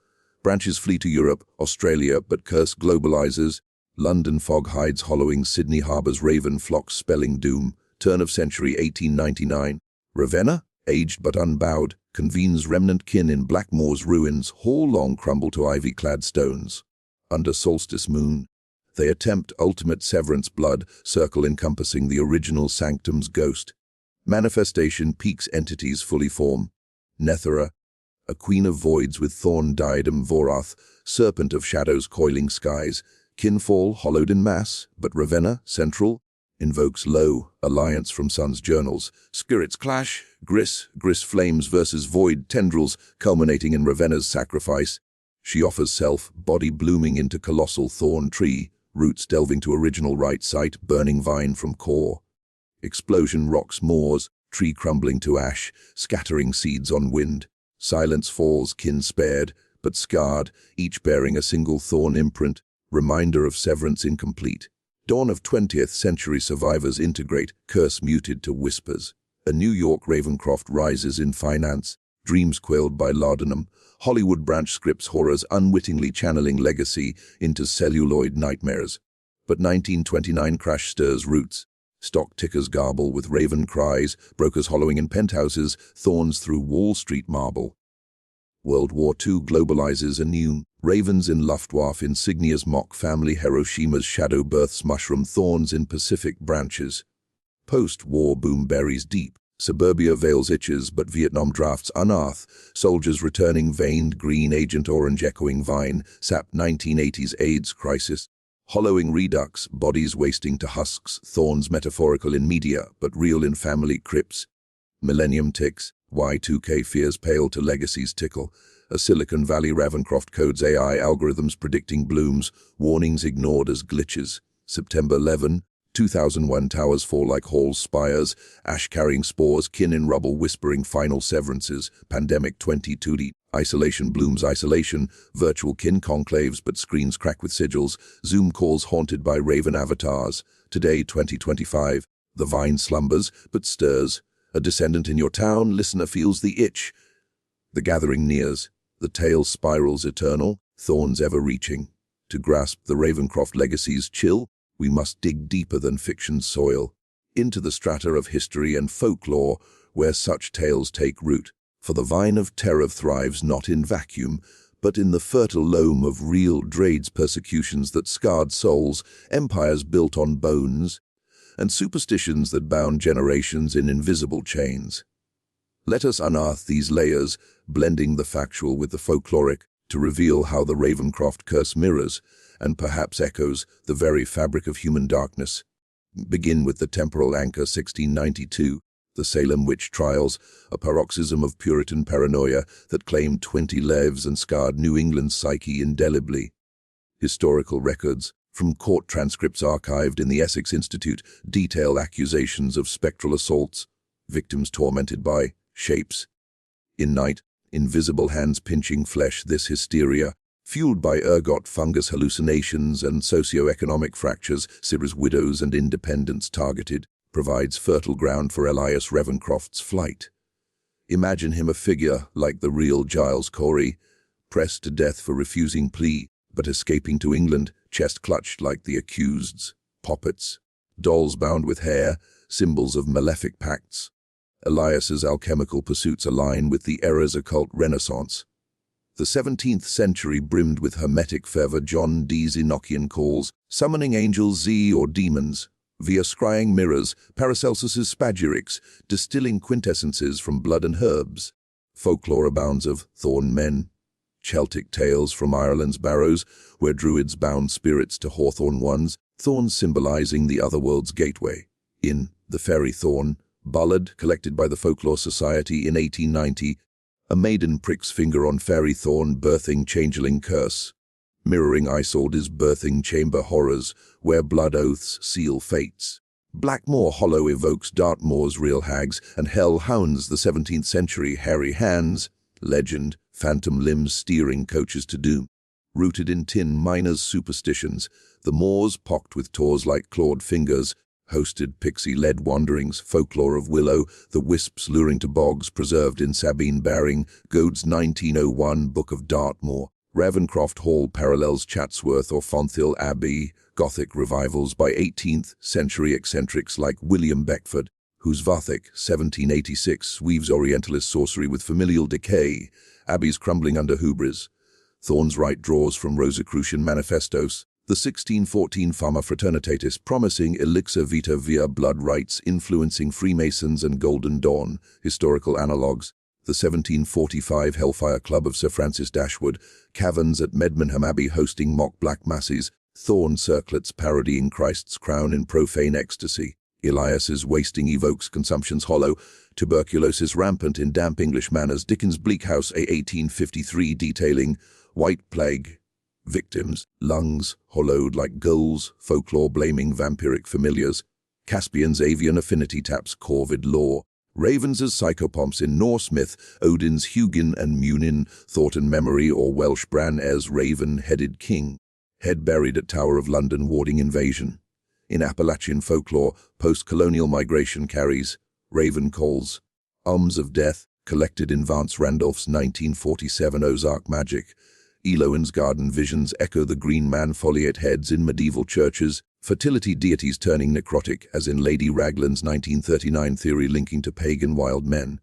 S1: Branches flee to Europe, Australia, but curse globalizes. London fog hides hollowing Sydney harbours raven flocks spelling doom. Turn of century 1899. Ravenna, aged but unbowed, convenes remnant kin in Blackmoor's ruins, hall long crumble to ivy-clad stones. Under solstice moon, they attempt ultimate severance blood, circle encompassing the original sanctum's ghost. Manifestation peaks entities fully form. Nethera, a queen of voids with thorn diadem Vorath, serpent of shadows coiling skies. Kinfall hollowed in mass, but Ravenna, central, invokes Lo, alliance from Sun's journals. Spirits clash, Gris flames versus void tendrils, culminating in Ravenna's sacrifice. She offers self, body blooming into colossal thorn tree, roots delving to original right site, burning vine from core. Explosion rocks moors, tree crumbling to ash, scattering seeds on wind. Silence falls, kin spared, but scarred, each bearing a single thorn imprint, reminder of severance incomplete. Dawn of 20th century survivors integrate, curse muted to whispers. A New York Ravencroft rises in finance, dreams quelled by laudanum. Hollywood branch scripts horrors unwittingly channeling legacy into celluloid nightmares. But 1929 crash stirs roots. Stock tickers garble with raven cries, brokers hollowing in penthouses, thorns through Wall Street marble. World War II globalizes anew. Ravens in Luftwaffe insignias mock family Hiroshima's shadow births mushroom thorns in Pacific branches. Post-war boom buries deep. Suburbia veils itches, but Vietnam drafts unearth. Soldiers returning veined green agent orange echoing vine. Sap 1980s AIDS crisis. Hollowing redux, bodies wasting to husks. Thorns metaphorical in media, but real in family crypts. Millennium ticks. Y2K fears pale to legacies tickle. A Silicon Valley Ravencroft codes AI algorithms predicting blooms, warnings ignored as glitches. September 11, 2001 towers fall like halls spires, ash-carrying spores, kin in rubble whispering final severances. Pandemic 2020, isolation blooms isolation, virtual kin conclaves but screens crack with sigils, Zoom calls haunted by raven avatars. Today 2025, the vine slumbers but stirs. A descendant in your town, listener feels the itch. The gathering nears. The tale spirals eternal, thorns ever-reaching. To grasp the Ravencroft legacy's chill, we must dig deeper than fiction's soil, into the strata of history and folklore where such tales take root. For the vine of terror thrives not in vacuum, but in the fertile loam of real Drade's persecutions that scarred souls, empires built on bones, and superstitions that bound generations in invisible chains. Let us unearth these layers, blending the factual with the folkloric, to reveal how the Ravencroft curse mirrors, and perhaps echoes, the very fabric of human darkness. Begin with the temporal anchor 1692, the Salem witch trials, a paroxysm of Puritan paranoia that claimed 20 lives and scarred New England's psyche indelibly. Historical records, from court transcripts archived in the Essex Institute, detail accusations of spectral assaults, victims tormented by shapes. In night, invisible hands pinching flesh. This hysteria, fueled by ergot fungus hallucinations and socio-economic fractures, Siri's widows and independents targeted, provides fertile ground for Elias Ravencroft's flight. Imagine him a figure like the real Giles Corey, pressed to death for refusing plea, but escaping to England, chest clutched like the accused's. Poppets, dolls bound with hair, symbols of malefic pacts. Elias's alchemical pursuits align with the era's occult renaissance. The 17th century brimmed with hermetic fervor. John Dee's Enochian calls, summoning angels Z or demons, via scrying mirrors, Paracelsus's spagyrics, distilling quintessences from blood and herbs. Folklore abounds of thorn men, Celtic tales from Ireland's barrows, where druids bound spirits to hawthorn ones, thorns symbolizing the otherworld's gateway. In The Fairy Thorn, ballad collected by the Folklore Society in 1890, a maiden pricks finger on fairy thorn, birthing changeling curse. Mirroring Isolde's birthing chamber horrors, where blood oaths seal fates. Blackmoor Hollow evokes Dartmoor's real hags, and Hell Hounds the 17th century hairy hands, legend, phantom limbs steering coaches to doom. rooted in tin miners' superstitions. The moors, pocked with taws-like clawed fingers, hosted pixie-led wanderings, folklore of Willow, the wisps luring to bogs, preserved in Sabine Baring, Gode's 1901 Book of Dartmoor. Ravencroft Hall parallels Chatsworth or Fonthill Abbey, Gothic revivals by 18th century eccentrics like William Beckford, whose Vathek, 1786, weaves Orientalist sorcery with familial decay, abbeys crumbling under hubris. Thorne's right draws from Rosicrucian manifestos, the 1614 Fama Fraternitatis promising elixir vita via blood rites influencing Freemasons and Golden Dawn, historical analogues. The 1745 Hellfire Club of Sir Francis Dashwood, caverns at Medmenham Abbey hosting mock black masses, thorn circlets parodying Christ's crown in profane ecstasy. Elias's wasting evokes consumption's hollow, tuberculosis rampant in damp English manners. Dickens' Bleak House, a 1853 detailing White Plague victims, lungs hollowed like gulls, folklore blaming vampiric familiars. Caspian's avian affinity taps corvid lore. Ravens as psychopomps in Norse myth, Odin's Hugin and Munin, thought and memory, or Welsh Bran as raven-headed king, head buried at Tower of London warding invasion. In Appalachian folklore, post-colonial migration carries raven calls, of death, collected in Vance Randolph's 1947 Ozark Magic. Eloin's garden visions echo the green man foliate heads in medieval churches, fertility deities turning necrotic, as in Lady Raglan's 1939 theory linking to pagan wild men.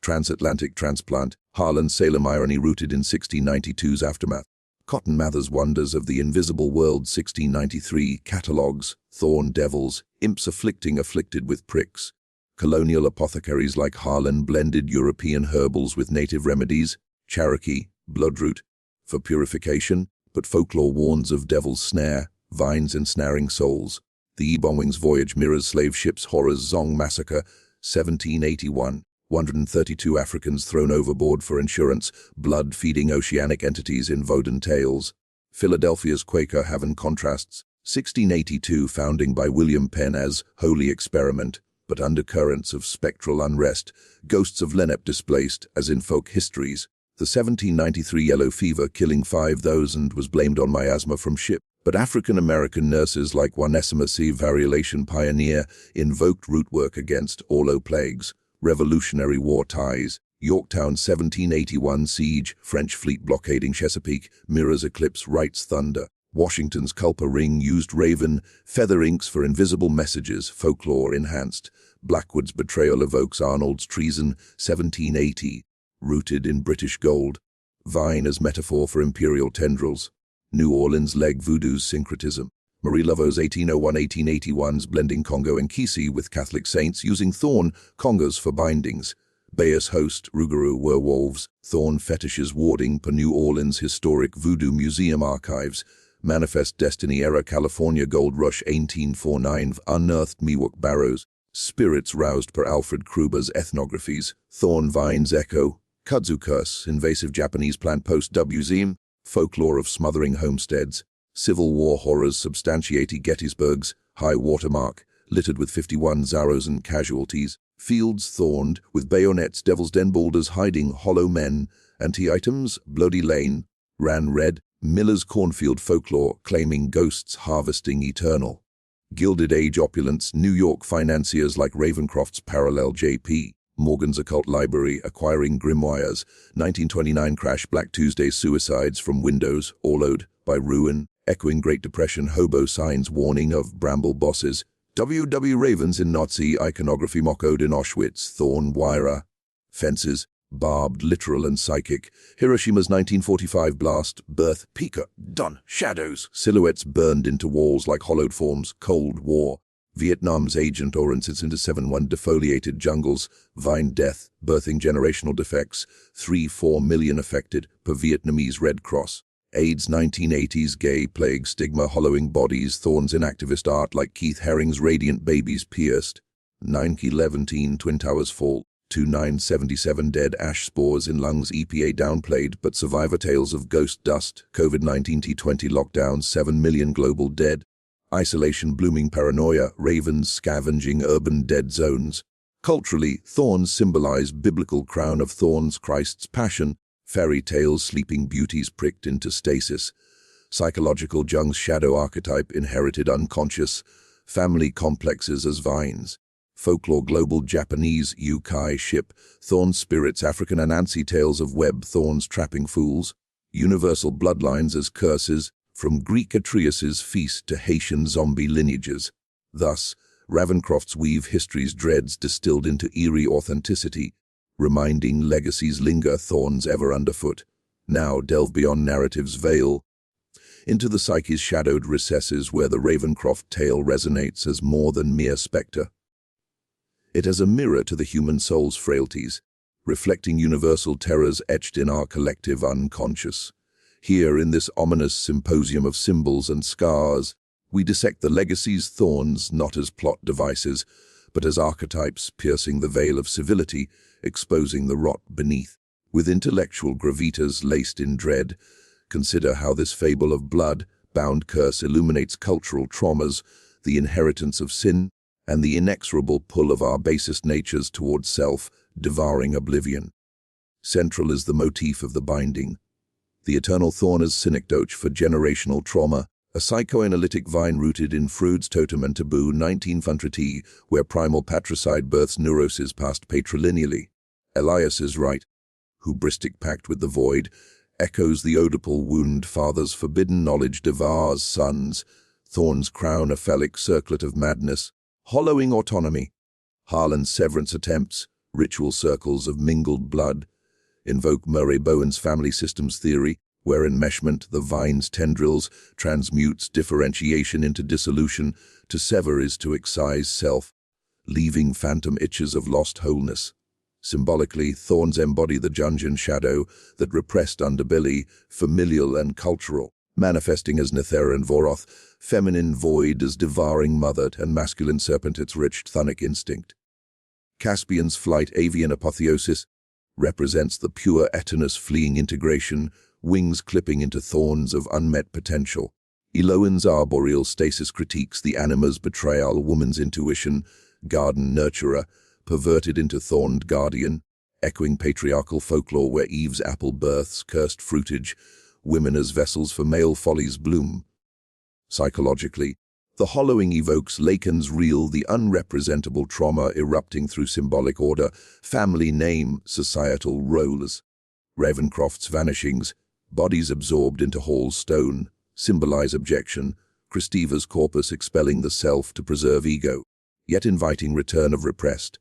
S1: Transatlantic transplant, Harlan-Salem irony rooted in 1692's aftermath. Cotton Mather's Wonders of the Invisible World 1693 catalogues, thorn devils, imps afflicted with pricks. Colonial apothecaries like Harlan blended European herbals with native remedies, Cherokee, bloodroot, for purification, but folklore warns of devil's snare, vines ensnaring souls. The Ebonwing's voyage mirrors slave ships' horrors. Zong Massacre, 1781. 132 Africans thrown overboard for insurance, blood-feeding oceanic entities in Vodan tales. Philadelphia's Quaker Haven contrasts. 1682 founding by William Penn as Holy Experiment, but undercurrents of spectral unrest, ghosts of Lennep displaced, as in folk histories. The 1793 yellow fever killing 5,000 was blamed on miasma from ship, but African-American nurses like Onesimus C. Variolation Pioneer invoked root work against Orlo plagues. Revolutionary War ties. Yorktown 1781 siege, French fleet blockading Chesapeake, mirrors eclipse Wright's thunder. Washington's Culper Ring used raven, feather inks for invisible messages, folklore enhanced. Blackwood's betrayal evokes Arnold's treason, 1780. Rooted in British gold. Vine as metaphor for imperial tendrils. New Orleans leg voodoo's syncretism. Marie Laveau's 1801-1881's blending Congo and Kisi with Catholic saints using thorn congas for bindings. Bayes host Rougarou werewolves, thorn fetishes warding per New Orleans historic voodoo museum archives. Manifest Destiny era California Gold Rush 1849 unearthed Miwok barrows. Spirits roused per Alfred Kruber's ethnographies. Thorn vines echo. Kudzu curse, invasive Japanese plant post-WZM, folklore of smothering homesteads. Civil War horrors substantiate Gettysburg's high watermark, littered with 51 Zarozan casualties. Fields thorned, with bayonets, Devil's Den boulders hiding hollow men. Anti-items, Bloody Lane, ran red. Miller's cornfield folklore claiming ghosts harvesting eternal. Gilded Age opulence, New York financiers like Ravencroft's parallel J.P. Morgan's Occult Library acquiring grimoires. 1929 crash, Black Tuesday suicides from windows, orloed by ruin, echoing Great Depression hobo signs warning of bramble bosses. W.W. Ravens in Nazi iconography mockoed in Auschwitz, thorn wire, fences, barbed, literal and psychic. Hiroshima's 1945 blast, birth, Pika, done, shadows, silhouettes burned into walls like hollowed forms, Cold War. Vietnam's Agent Orange into 7-1 defoliated jungles, vine death, birthing generational defects, 3-4 million affected per Vietnamese Red Cross. AIDS 1980s gay plague stigma hollowing bodies, thorns in activist art like Keith Haring's Radiant Babies pierced. 9/11 Twin Towers fall, 2977 dead, ash spores in lungs, EPA downplayed, but survivor tales of ghost dust, COVID-19 T20 lockdowns, 7 million global dead. Isolation blooming paranoia, ravens scavenging urban dead zones. Culturally, thorns symbolize biblical crown of thorns, Christ's passion, fairy tales sleeping beauties pricked into stasis. Psychological Jung's shadow archetype inherited unconscious, family complexes as vines. Folklore global Japanese yukai ship, thorn spirits African Anansi tales of web thorns trapping fools. Universal bloodlines as curses, from Greek Atreus's feast to Haitian zombie lineages. Thus, Ravencroft's weave history's dreads distilled into eerie authenticity, reminding legacies linger thorns ever underfoot. Now delve beyond narrative's veil, into the psyche's shadowed recesses where the Ravencroft tale resonates as more than mere spectre. It as a mirror to the human soul's frailties, reflecting universal terrors etched in our collective unconscious. Here, in this ominous symposium of symbols and scars, we dissect the legacy's thorns not as plot devices, but as archetypes piercing the veil of civility, exposing the rot beneath. With intellectual gravitas laced in dread, consider how this fable of blood-bound curse illuminates cultural traumas, the inheritance of sin, and the inexorable pull of our basest natures towards self-devouring oblivion. Central is the motif of the binding. The eternal thorn as synecdoche for generational trauma, a psychoanalytic vine rooted in Freud's totem and taboo 1950, where primal patricide births neuroses passed patrilineally. Elias's right, hubristic pact with the void, echoes the Oedipal wound father's forbidden knowledge devours sons, thorns crown a phallic circlet of madness, hollowing autonomy. Harlan's severance attempts, ritual circles of mingled blood, invoke Murray Bowen's family systems theory, where enmeshment, the vine's tendrils, transmutes differentiation into dissolution. To sever is to excise self, leaving phantom itches of lost wholeness. Symbolically, thorns embody the Jungian shadow, that repressed underbelly, familial and cultural, manifesting as Nethera and Voroth, feminine void as devouring mother, and masculine serpent its rich chthonic instinct. Caspian's flight avian apotheosis represents the pure Etenus fleeing integration, wings clipping into thorns of unmet potential. Eloan's arboreal stasis critiques the anima's betrayal, woman's intuition, garden nurturer, perverted into thorned guardian, echoing patriarchal folklore where Eve's apple births cursed fruitage, women as vessels for male folly's bloom. Psychologically, the hollowing evokes Lacan's reel, the unrepresentable trauma erupting through symbolic order, family name, societal roles. Ravencroft's vanishings, bodies absorbed into Hall's stone, symbolize objection, Christeva's corpus expelling the self to preserve ego, yet inviting return of repressed.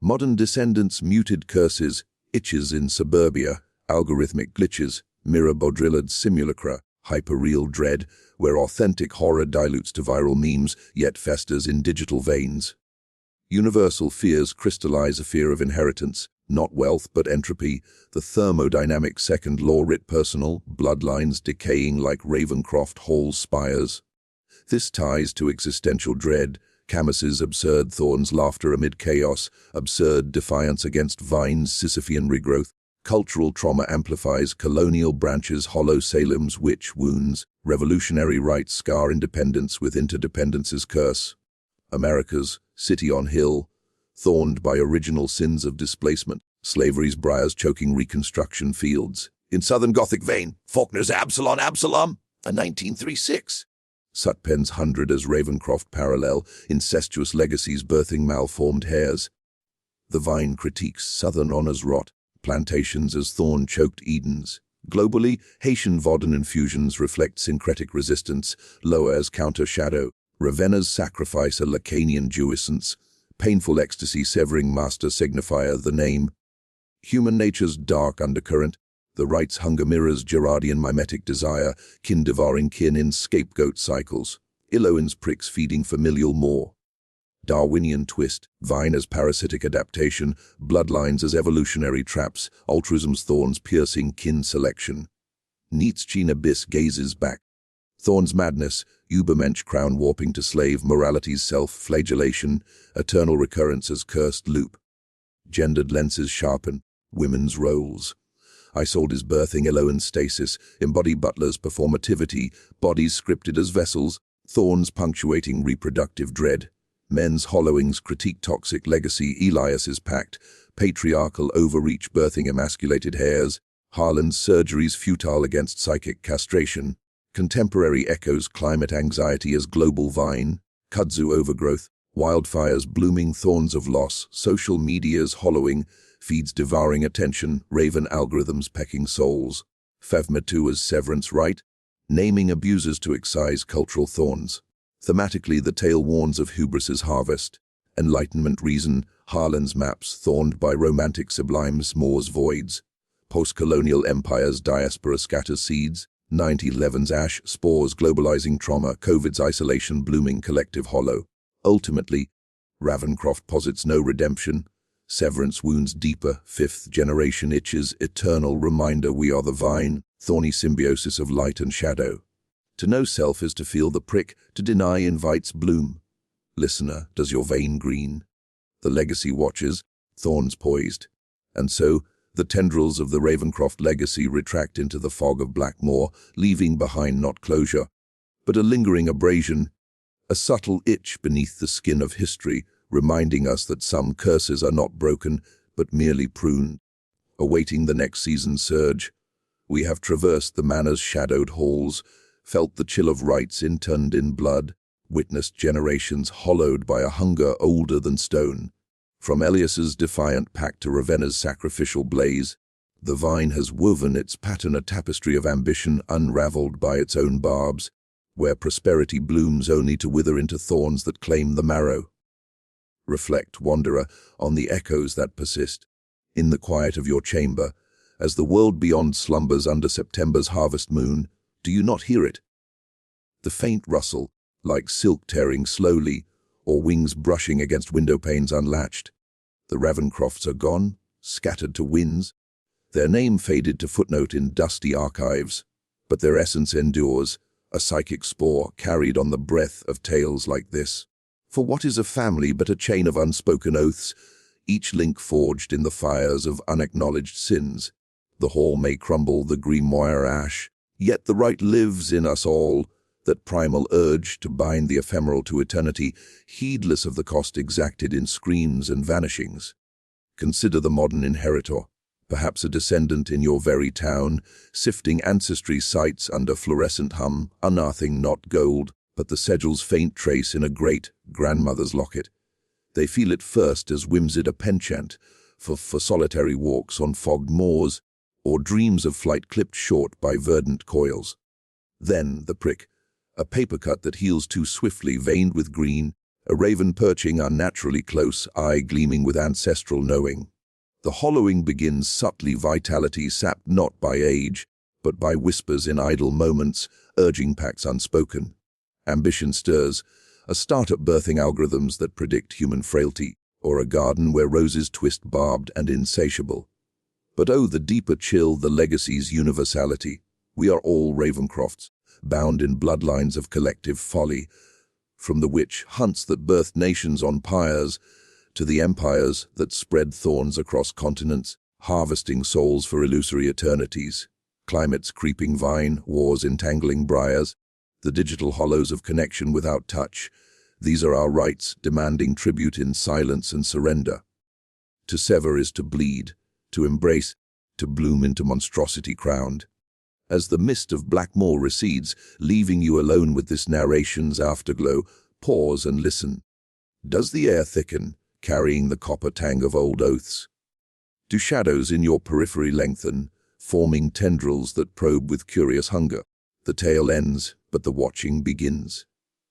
S1: Modern descendants muted curses, itches in suburbia, algorithmic glitches, mirror Baudrillard's simulacra, hyperreal dread, where authentic horror dilutes to viral memes, yet festers in digital veins. Universal fears crystallize a fear of inheritance, not wealth but entropy, the thermodynamic second law writ personal, bloodlines decaying like Ravencroft Hall's spires. This ties to existential dread, Camus's absurd thorns laughter amid chaos, absurd defiance against Vine's Sisyphean regrowth. Cultural trauma amplifies colonial branches hollow Salem's witch wounds, revolutionary rights scar independence with interdependence's curse. America's city on hill, thorned by original sins of displacement, slavery's briars choking reconstruction fields.
S2: In Southern Gothic vein, Faulkner's Absalom, a 1936.
S1: Sutpen's 100 as Ravencroft parallel, incestuous legacies birthing malformed hairs. The vine critiques Southern honors rot, plantations as thorn-choked Edens. Globally, Haitian Vaudan infusions reflect syncretic resistance, lower as counter-shadow. Ravenna's sacrifice a Lacanian jouissance, painful ecstasy severing master signifier the name. Human nature's dark undercurrent, the right's hunger mirrors Gerardian mimetic desire, kin devouring kin in scapegoat cycles. Eloan's pricks feeding familial maw. Darwinian twist, vine as parasitic adaptation, bloodlines as evolutionary traps, altruism's thorns piercing kin selection. Nietzschean abyss gazes back. Thorn's madness, Übermensch crown warping to slave morality's self-flagellation, eternal recurrence as cursed loop. Gendered lenses sharpen, women's roles. Isolde's birthing Eloan's stasis, embody Butler's performativity, bodies scripted as vessels, thorns punctuating reproductive dread. Men's hollowings critique toxic legacy, Elias's pact, patriarchal overreach birthing emasculated hairs, Harlan's surgeries futile against psychic castration. Contemporary echoes climate anxiety as global vine, kudzu overgrowth, wildfires blooming thorns of loss, social media's hollowing, feeds devouring attention, raven algorithms pecking souls, Favmetu as severance right, naming abusers to excise cultural thorns. Thematically, the tale warns of hubris's harvest, enlightenment reason, Harlan's maps thorned by romantic sublimes, Moore's voids, post-colonial empires, diaspora scatters seeds, 9/11's ash, spores globalizing trauma, COVID's isolation blooming collective hollow. Ultimately, Ravencroft posits no redemption, severance wounds deeper, fifth generation itches, eternal reminder we are the vine, thorny symbiosis of light and shadow. To know self is to feel the prick, to deny invites bloom. Listener, does your vein green? The legacy watches, thorns poised. And so, the tendrils of the Ravencroft legacy retract into the fog of Blackmoor, leaving behind not closure, but a lingering abrasion, a subtle itch beneath the skin of history, reminding us that some curses are not broken, but merely pruned. Awaiting the next season's surge, we have traversed the manor's shadowed halls, felt the chill of rites inturned in blood, witnessed generations hollowed by a hunger older than stone. From Elias's defiant pact to Ravenna's sacrificial blaze, the vine has woven its pattern a tapestry of ambition unraveled by its own barbs, where prosperity blooms only to wither into thorns that claim the marrow. Reflect, wanderer, on the echoes that persist, in the quiet of your chamber, as the world beyond slumbers under September's harvest moon. Do you not hear it? The faint rustle, like silk tearing slowly, or wings brushing against window panes unlatched. The Ravencrofts are gone, scattered to winds, their name faded to footnote in dusty archives, but their essence endures, a psychic spore carried on the breath of tales like this. For what is a family but a chain of unspoken oaths, each link forged in the fires of unacknowledged sins? The hall may crumble, the grimoire ash, yet the right lives in us all, that primal urge to bind the ephemeral to eternity, heedless of the cost exacted in screams and vanishings. Consider the modern inheritor, perhaps a descendant in your very town, sifting ancestry sites under fluorescent hum, unearthing not gold, but the sigil's faint trace in a great grandmother's locket. They feel it first as whimsied a penchant for solitary walks on fogged moors, or dreams of flight clipped short by verdant coils. Then the prick, a paper cut that heals too swiftly, veined with green, a raven perching unnaturally close, eye gleaming with ancestral knowing. The hollowing begins subtly, vitality sapped not by age, but by whispers in idle moments, urging pacts unspoken. Ambition stirs, a startup birthing algorithms that predict human frailty, or a garden where roses twist barbed and insatiable. But oh, the deeper chill, the legacy's universality. We are all Ravencrofts, bound in bloodlines of collective folly, from the witch hunts that birthed nations on pyres, to the empires that spread thorns across continents, harvesting souls for illusory eternities. Climate's creeping vine, wars entangling briars, the digital hollows of connection without touch. These are our rights, demanding tribute in silence and surrender. To sever is to bleed, to embrace, to bloom into monstrosity crowned. As the mist of Blackmoor recedes, leaving you alone with this narration's afterglow, pause and listen. Does the air thicken, carrying the copper tang of old oaths? Do shadows in your periphery lengthen, forming tendrils that probe with curious hunger? The tale ends, but the watching begins.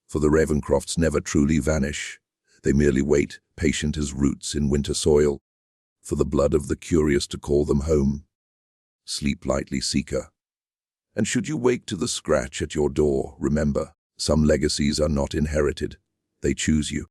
S1: For the Ravencrofts never truly vanish. They merely wait, patient as roots in winter soil, for the blood of the curious to call them home. Sleep lightly, seeker. And should you wake to the scratch at your door, remember, some legacies are not inherited. They choose you.